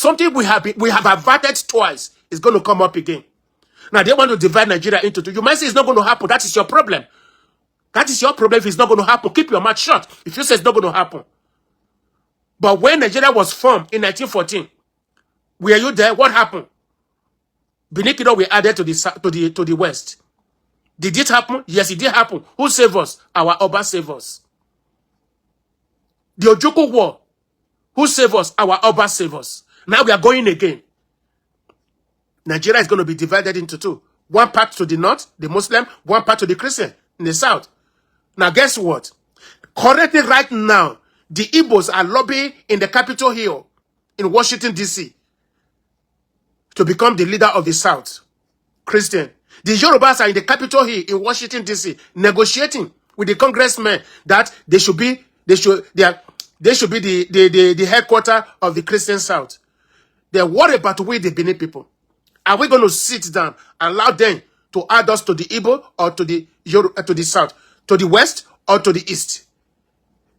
Something we have averted twice is going to come up again. Now they want to divide Nigeria into two. You might say it's not going to happen. That is your problem. That is your problem if it's not going to happen. Keep your mouth shut if you say it's not going to happen. But when Nigeria was formed in 1914, were you there? What happened? Benin Kingdom were added to the west. Did it happen? Yes, it did happen. Who saved us? Our Oba saved us. The Ojukwu War. Who saved us? Our Oba saved us. Now we are going again. Nigeria is going to be divided into two. One part to the north, the Muslim, one part to the Christian in the south. Now guess what? Currently right now, the Igbos are lobbying in the Capitol Hill in Washington, D.C. to become the leader of the south. Christian. The Yorubas are in the Capitol Hill in Washington, D.C. negotiating with the congressmen that they should be the headquarters of the Christian South. They're worried about we, the Benin people. Are we going to sit down and allow them to add us to the Igbo or to the south, to the west or to the east?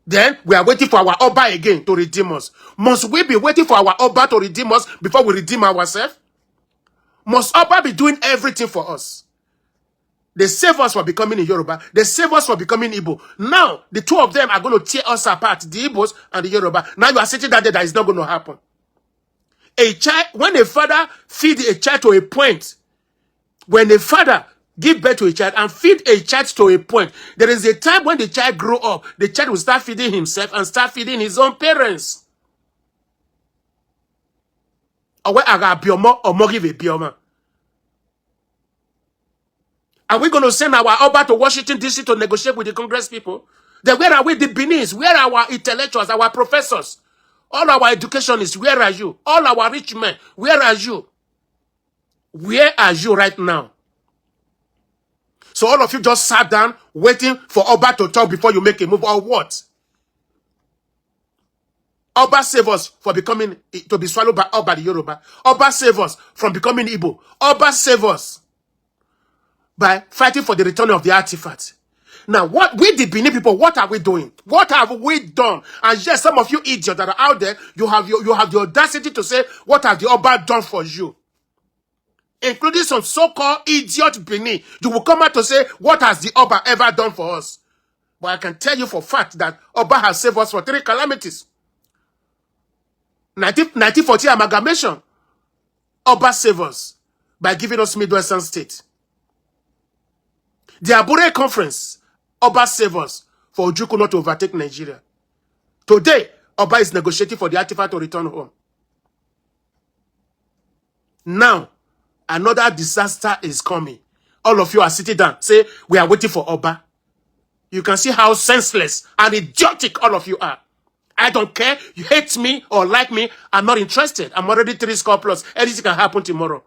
Then we are waiting for our Oba again to redeem us. Must we be waiting for our Oba to redeem us before we redeem ourselves? Must Oba be doing everything for us? They save us for becoming Yoruba. They save us for becoming Igbo. Now, the two of them are going to tear us apart, the Igbos and the Yoruba. Now you are sitting there that is not going to happen. A child, when a father feeds a child to a point, when a father gives birth to a child and feed a child to a point, there is a time when the child grows up, the child will start feeding himself and start feeding his own parents. Are we going to send our Oba to Washington, D.C. to negotiate with the Congress people? Then where are we, the Benin's? Where are our intellectuals, our professors? All our educationists, where are you? All our rich men, where are you? Where are you right now? So all of you just sat down waiting for Oba to talk before you make a move, or what? Oba save us for becoming, to be swallowed by Oba the Yoruba. Oba save us from becoming Igbo. Oba save us by fighting for the return of the artifact. Now, what we the Benin people, what are we doing? What have we done? And yes, some of you idiots that are out there, you have the audacity to say, what have the Oba done for you? Including some so-called idiot Benin. You will come out to say, what has the Oba ever done for us? But I can tell you for a fact that Oba has saved us for 3 calamities. 1940 amalgamation. Oba saved us by giving us Midwestern state. The Abure conference, Oba saved us for Ojukwu not to overtake Nigeria. Today, Oba is negotiating for the artifact to return home. Now, another disaster is coming. All of you are sitting down, say, we are waiting for Oba. You can see how senseless and idiotic all of you are. I don't care. You hate me or like me. I'm not interested. I'm already 3 score plus. Anything can happen tomorrow.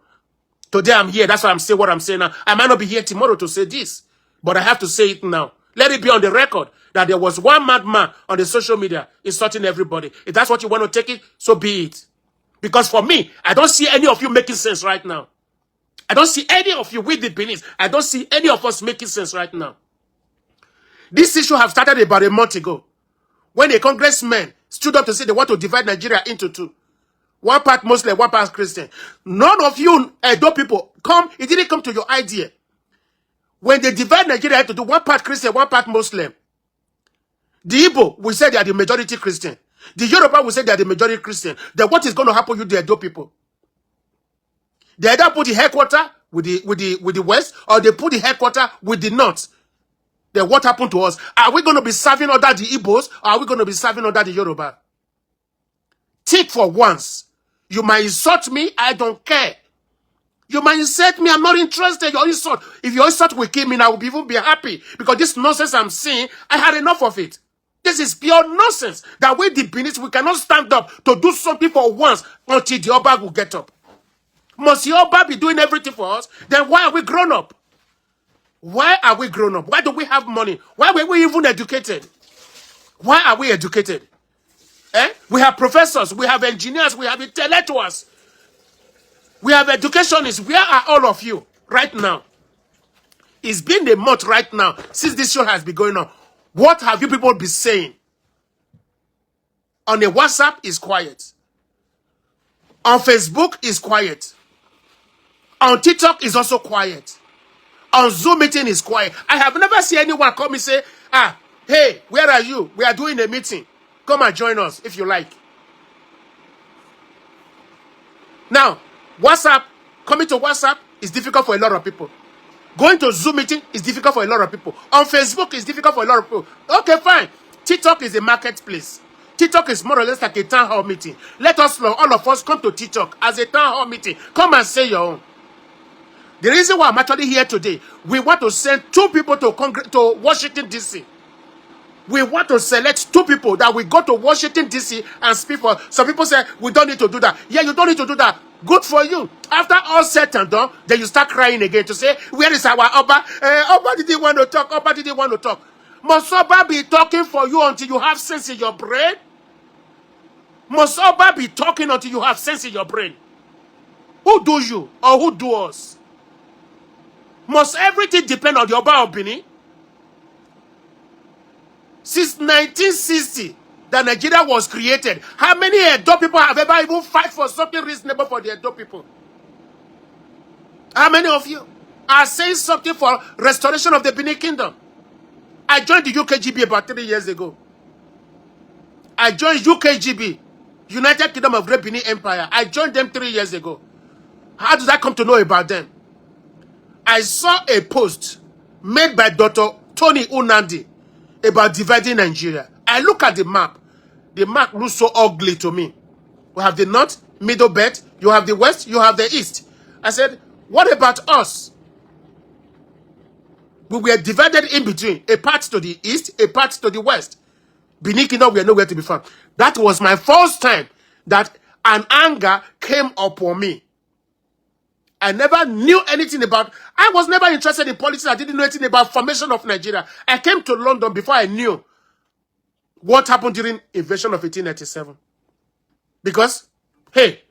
Today I'm here. That's why I'm saying what I'm saying now. I might not be here tomorrow to say this, but I have to say it now. Let it be on the record that there was one madman on the social media insulting everybody. If that's what you want to take it, so be it. Because for me, I don't see any of you making sense right now. I don't see any of you with the Benin. I don't see any of us making sense right now. This issue have started about a month ago, when a congressman stood up to say they want to divide Nigeria into 2. One part Muslim, one part Christian. None of you Edo people it didn't come to your idea. When they divide Nigeria into 2, one part Christian, one part Muslim. The Igbo will say they are the majority Christian. The Yoruba will say they are the majority Christian. Then what is going to happen to the Edo people? They either put the headquarters with the west, or they put the headquarters with the north. Then what happened to us? Are we going to be serving under the Igbos, or are we going to be serving under the Yoruba? Think for once. You might insult me, I don't care. You might insult me, I'm not interested. Your insult. If your insult will kill me, I will even be happy. Because this nonsense I'm seeing, I had enough of it. This is pure nonsense. That we the Benin, we cannot stand up to do something for once until the Oba will get up. Must the Oba be doing everything for us? Then why are we grown up? Why are we grown up? Why do we have money? Why were we even educated? Why are we educated? We have professors, we have engineers, we have intellectuals. We have educationists. Where are all of you right now? It's been a month right now since this show has been going on. What have you people been saying? On the WhatsApp is quiet. On Facebook is quiet. On TikTok is also quiet. On Zoom meeting is quiet. I have never seen anyone come and say, hey, where are you? We are doing a meeting. Come and join us if you like. Now, WhatsApp, coming to WhatsApp is difficult for a lot of people. Going to Zoom meeting is difficult for a lot of people. On Facebook is difficult for a lot of people. Okay, fine. TikTok is a marketplace. TikTok is more or less like a town hall meeting. Let us, all of us, come to TikTok as a town hall meeting. Come and say your own. The reason why I'm actually here today, we want to send 2 people to Washington, D.C. We want to select 2 people that we go to Washington, D.C. and speak for. Some people say, we don't need to do that. Yeah, you don't need to do that. Good for you. After all said and done, then you start crying again to say, where is our Oba? Oba didn't want to talk. Oba didn't want to talk. Must Oba be talking for you until you have sense in your brain? Must Oba be talking until you have sense in your brain? Who do you or who do us? Must everything depend on the Oba of Benin? Since 1960, that Nigeria was created, how many Edo people have ever even fight for something reasonable for the Edo people? How many of you are saying something for restoration of the Benin Kingdom? I joined the UKGB about 3 years ago. I joined UKGB, United Kingdom of Great Benin Empire. I joined them 3 years ago. How did I come to know about them? I saw a post made by Dr. Tony Unandi about dividing Nigeria. I look at the map. The map looks so ugly to me. We have the north, middle belt, you have the west, you have the east. I said, what about us? We were divided in between, a part to the east, a part to the west. Benin Kingdom, we are nowhere to be found. That was my first time that an anger came upon me. I never knew anything about, I was never interested in politics. I didn't know anything about formation of Nigeria. I came to London before I knew what happened during invasion of 1897. Because, hey,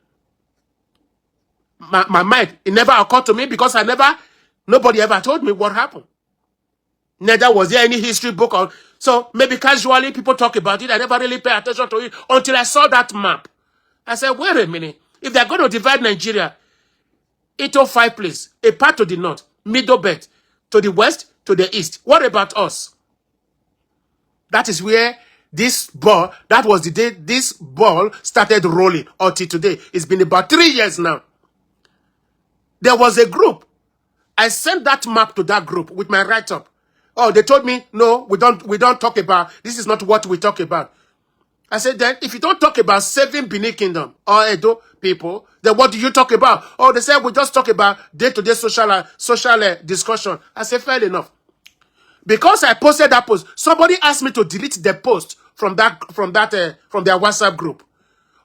my mind, it never occurred to me because nobody ever told me what happened. Neither was there any history book on, so maybe casually people talk about it. I never really paid attention to it until I saw that map. I said, wait a minute. If they're going to divide Nigeria, 805 place, a part to the north, middle belt, to the west, to the east. What about us? That is where this ball, that was the day this ball started rolling until today. It's been about 3 years now. There was a group. I sent that map to that group with my write-up. Oh, they told me, no, we don't talk about, this is not what we talk about. I said, then, if you don't talk about saving Benin Kingdom or Edo people, then what do you talk about? Oh, they said, we just talk about day-to-day social discussion. I said, fair enough. Because I posted that post, somebody asked me to delete the post from their WhatsApp group.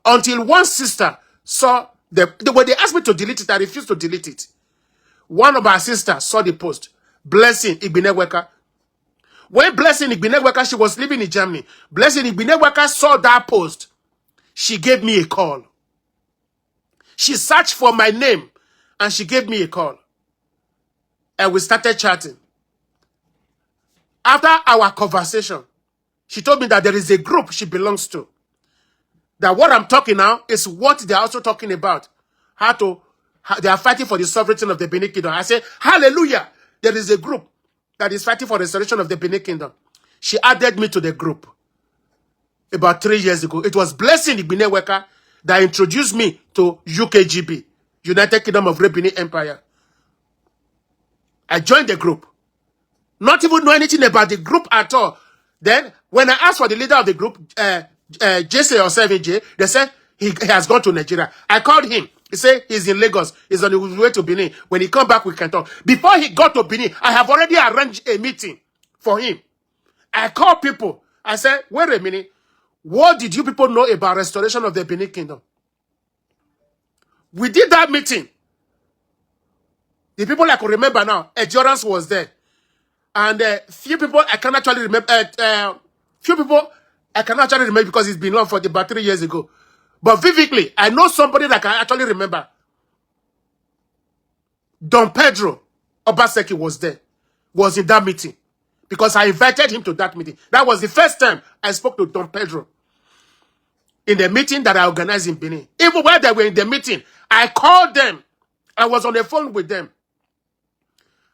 Until one sister saw when they asked me to delete it, I refused to delete it. One of our sisters saw the post. Blessing Igiehor. When Blessing Igiehor, she was living in Germany. Blessing Igiehor saw that post. She gave me a call. She searched for my name and she gave me a call. And we started chatting. After our conversation, she told me that there is a group she belongs to. That what I'm talking now is what they're also talking about. How they are fighting for the sovereignty of the Benin Kingdom. I say, hallelujah, there is a group that is fighting for the restoration of the Benin Kingdom. She added me to the group about 3 years ago. It was Blessing Igiehor that introduced me to UKGB, United Kingdom of Great Benin Empire. I joined the group. Not even know anything about the group at all. Then, when I asked for the leader of the group, JC or 7J, they said he has gone to Nigeria. I called him. He said he's in Lagos. He's on his way to Benin. When he come back, we can talk. Before he got to Benin, I have already arranged a meeting for him. I called people. I said, wait a minute. What did you people know about restoration of the Benin Kingdom? We did that meeting. The people I could remember now, Endurance was there. And few people I can actually remember. Few people I can actually remember because it's been long for about 3 years ago. But vividly, I know somebody that I can actually remember. Don Pedro Obaseki was there, was in that meeting. Because I invited him to that meeting. That was the first time I spoke to Don Pedro. in the meeting that I organized in Benin. Even while they were in the meeting, I called them. I was on the phone with them.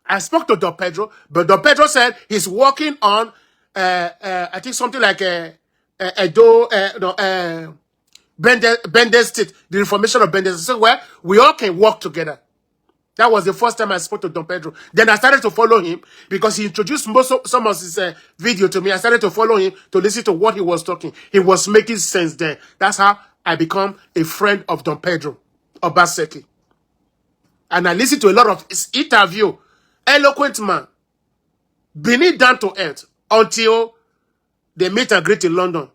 I spoke to Don Pedro, but Don Pedro said he's working on, I think something like Bendel State, the reformation of Bendel State, where we all can work together. That was the first time I spoke to Don Pedro. Then I started to follow him because he introduced some of his video to me. I started to follow him to listen to what he was talking. He was making sense then. That's how I become a friend of Don Pedro Obaseki. And I listened to a lot of his interview. Eloquent man. Benin down to earth. Until they meet and greet in London.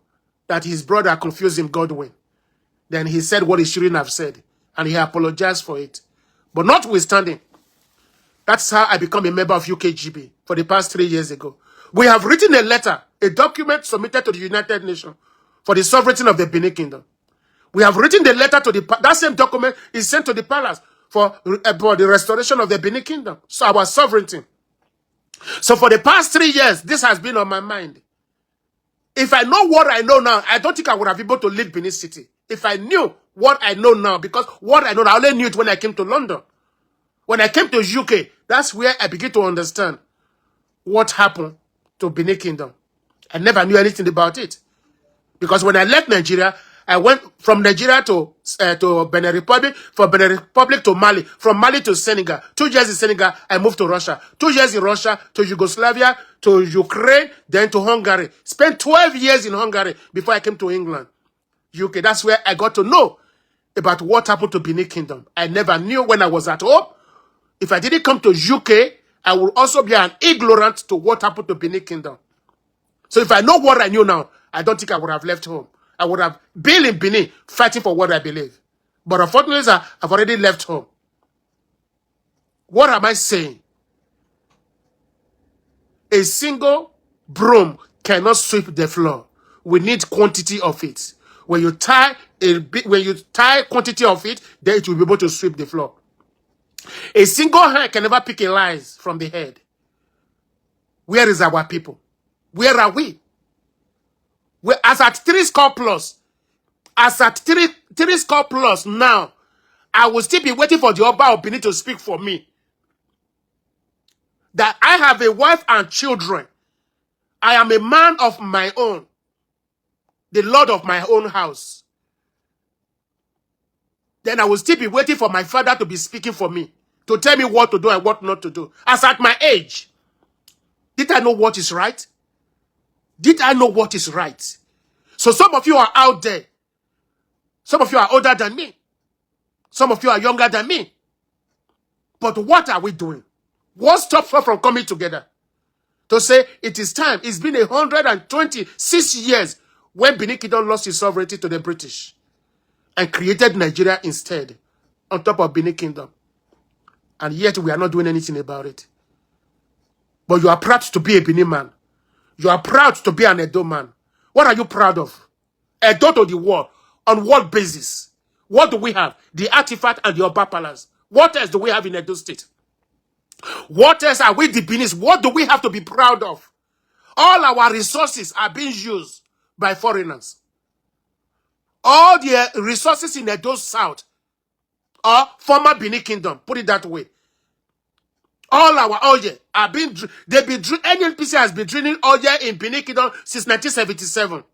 That his brother confused him Godwin. Then he said what he shouldn't have said. And he apologized for it. But notwithstanding, that's how I become a member of UKGB for the past 3 years ago. We have written a letter, a document submitted to the United Nations for the sovereignty of the Benin Kingdom. We have written the letter to that same document is sent to the palace for the restoration of the Benin Kingdom. So our sovereignty. So for the past 3 years, this has been on my mind. If I know what I know now, I don't think I would have been able to lead Benin City. If I knew what I know now, because what I know, I only knew it when I came to London. When I came to UK, that's where I began to understand what happened to Benin Kingdom. I never knew anything about it. Because when I left Nigeria, I went from Nigeria to Benin Republic, from Benin Republic to Mali, from Mali to Senegal. 2 years in Senegal, I moved to Russia. 2 years in Russia, to Yugoslavia, to Ukraine, then to Hungary. Spent 12 years in Hungary before I came to England. UK, that's where I got to know about what happened to Benin Kingdom. I never knew when I was at home. If I didn't come to UK, I would also be an ignorant to what happened to Benin Kingdom. So if I know what I knew now, I don't think I would have left home. I would have been in Benin fighting for what I believe. But unfortunately, I've already left home. What am I saying? A single broom cannot sweep the floor. We need quantity of it. When you tie quantity of it, then it will be able to sweep the floor. A single hand can never pick a lice from the head. Where is our people? Where are we? We're as at 3 score plus. As at 3 score plus now, I will still be waiting for the Oba of Benin to speak for me. That I have a wife and children. I am a man of my own. The Lord of my own house. Then I will still be waiting for my father to be speaking for me. To tell me what to do and what not to do. As at my age. Did I know what is right? Did I know what is right? So some of you are out there. Some of you are older than me. Some of you are younger than me. But what are we doing? What stops us from coming together? To say it is time. It's been 126 years when Benin Kingdom lost its sovereignty to the British and created Nigeria instead on top of Benin Kingdom. And yet we are not doing anything about it. But you are proud to be a Benin man. You are proud to be an Edo man. What are you proud of? Edo to the world. On what basis? What do we have? The artifact and the Oba Palace. What else do we have in Edo State? What else are we the Benin? What do we have to be proud of? All our resources are being used by foreigners. All the resources in Edo South or former Benin Kingdom, put it that way. All our oil are being, NNPC has been drilling oil in Benin Kingdom since 1977.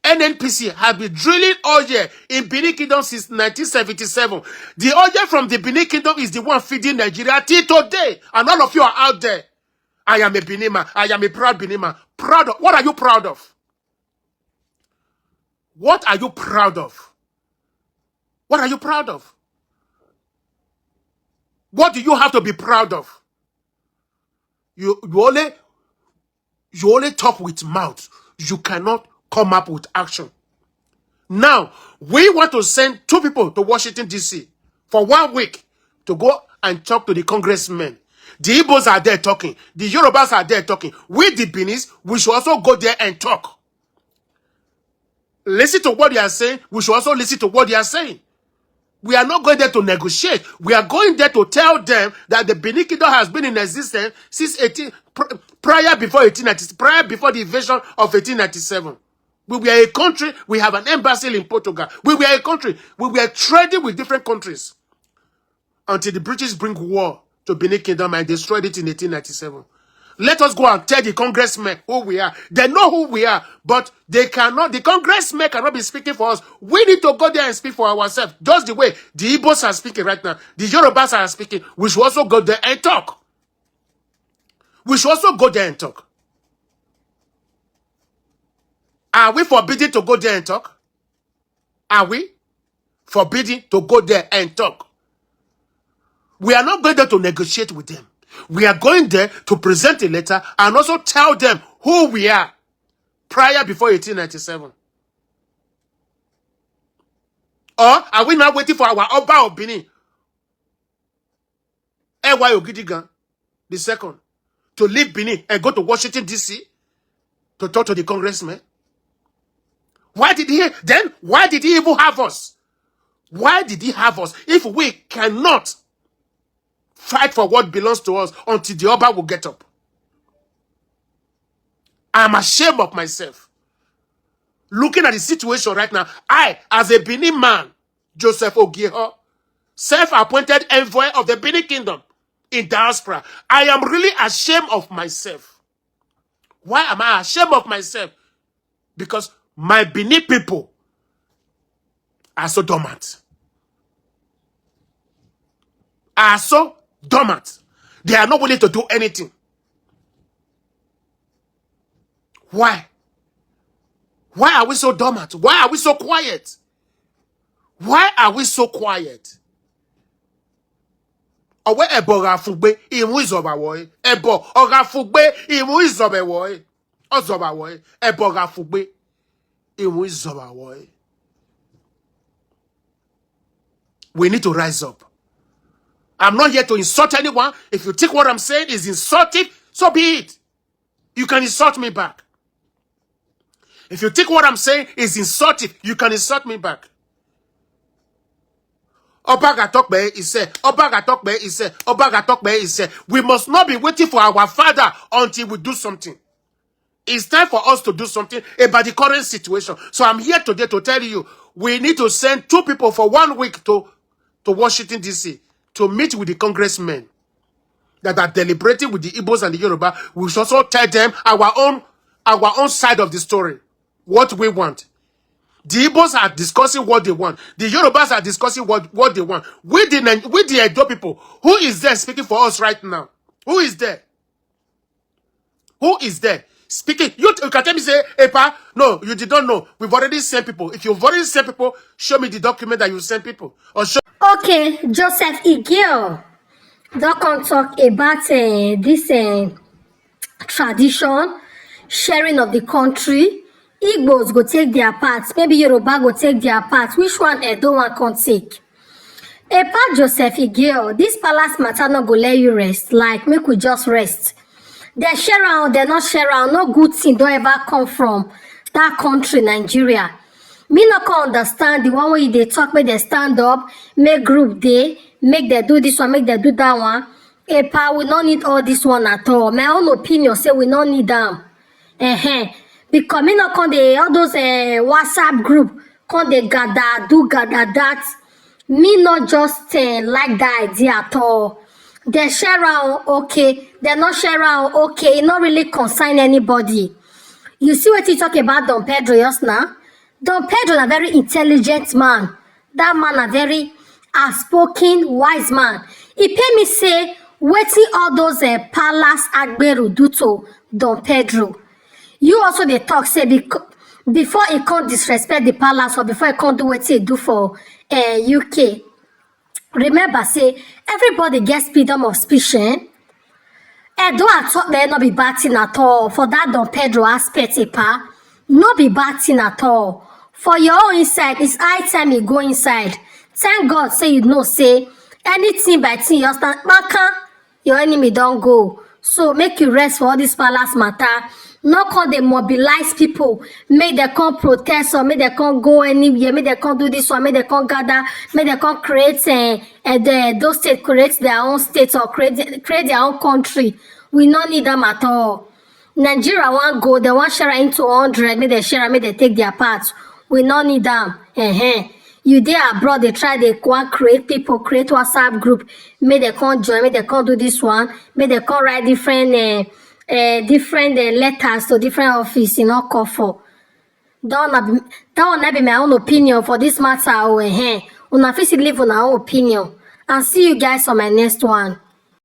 NNPC has been drilling oil in Benin Kingdom since 1977. The oil from the Benin Kingdom is the one feeding Nigeria till today. And all of you are out there. I am a Benin man. I am a proud Benin man. Proud of, what are you proud of? What are you proud of? What are you proud of? What do you have to be proud of? You only talk with mouth. You cannot come up with action. Now, we want to send 2 people to Washington, D.C. for 1 week to go and talk to the congressmen. The Igbos are there talking. The Yorubas are there talking. We, the Benis, we should also go there and talk. Listen to what they are saying. We should also listen to what they are saying. We are not going there to negotiate. We are going there to tell them that the Benin Kingdom has been in existence since prior before the invasion of 1897. We were a country, we have an embassy in Portugal. We were a country, we were trading with different countries until the British bring war to Benin Kingdom and destroyed it in 1897. Let us go and tell the congressmen who we are. They know who we are, but they cannot, the congressmen cannot be speaking for us. We need to go there and speak for ourselves. Just the way the Igbos are speaking right now, the Yorubas are speaking. We should also go there and talk. We should also go there and talk. Are we forbidden to go there and talk? Are we forbidden to go there and talk? We are not going there to negotiate with them. We are going there to present a letter and also tell them who we are before 1897. Or are we now waiting for our Oba of Benin, A.Y. Ogidigan, the second, to leave Benin and go to Washington, D.C. to talk to the congressman? Why did he even have us? Why did he have us if we cannot fight for what belongs to us until the Oba will get up? I'm ashamed of myself. Looking at the situation right now, I, as a Benin man, Joseph Igiehor, self-appointed envoy of the Benin Kingdom in diaspora, I am really ashamed of myself. Why am I ashamed of myself? Because my Benin people are so dormant. Are so dormant. They are not willing to do anything. Why? Why are we so dormant? Why are we so quiet? Why are we so quiet? Owe ebo rafugbe imu izoba woy. Ebo orafugbe imu izoba woy. Ozoba woy. Ebo rafugbe imu izoba woy. We need to rise up. I'm not here to insult anyone. If you think what I'm saying is insulting, so be it. You can insult me back. If you think what I'm saying is insulting, you can insult me back. We must not be waiting for our father until we do something. It's time for us to do something about the current situation. So I'm here today to tell you, we need to send 2 people for 1 week to Washington, D.C. to meet with the congressmen that are deliberating with the Igbos and the Yoruba. We should also tell them our own side of the story, what we want. The Igbos are discussing what they want. The Yorubas are discussing what they want. With the Edo people, who is there speaking for us right now? Who is there? Who is there speaking? You can tell me, say, Epa, no, you did not know. We've already sent people. If you've already sent people, show me the document that you sent people. Or show. Okay, Joseph Igiehor, don't come talk about this tradition, sharing of the country. Igbos go take their parts, maybe Yoruba go take their parts. Which one Edo one can take? Epa Joseph Igiehor, this palace matter not go let you rest. Like, make we just rest. They share around, they not share around. No good thing don't ever come from that country, Nigeria. Me not can understand the one way they talk, make they stand up, make group day, make they do this one, make they do that one. Epa, we don't need all this one at all. My own opinion say we don't need them. Because me not can they all those WhatsApp group can they gather that. Me not just like that idea at all. They share around, okay. They not share around, okay. It not really concern anybody. You see what you talk about Don Pedro just now? Don Pedro is a very intelligent man. That man a very outspoken, wise man. He pay me say, wetin all those palace agberu do to Don Pedro. You also they talk say before he can't disrespect the palace or before he can't do what he do for UK. Remember, say everybody gets freedom of speech. Edo I thought there not be bad thing at all for that Don Pedro aspect, Epa. Not be bad thing at all. For your own inside, it's high time you go inside. Thank God, say you know, say anything by thing you stand, your enemy don't go. So make you rest for all this palace matter. Not call they mobilize people, make them come protest or make them come go anywhere, make them come do this one, make them come gather, make them come create those states create their own states or create their own country. We don't need them at all. Nigeria want go, they want share into 100, make they share, make they take their part. We no need them. You there abroad, they try, they want create people, create WhatsApp group, make they can't join, make they can't do this one, make they can't write different letters to different office, call for. That one not be my own opinion for this matter. Una fit leave on our own opinion. And see you guys on my next one.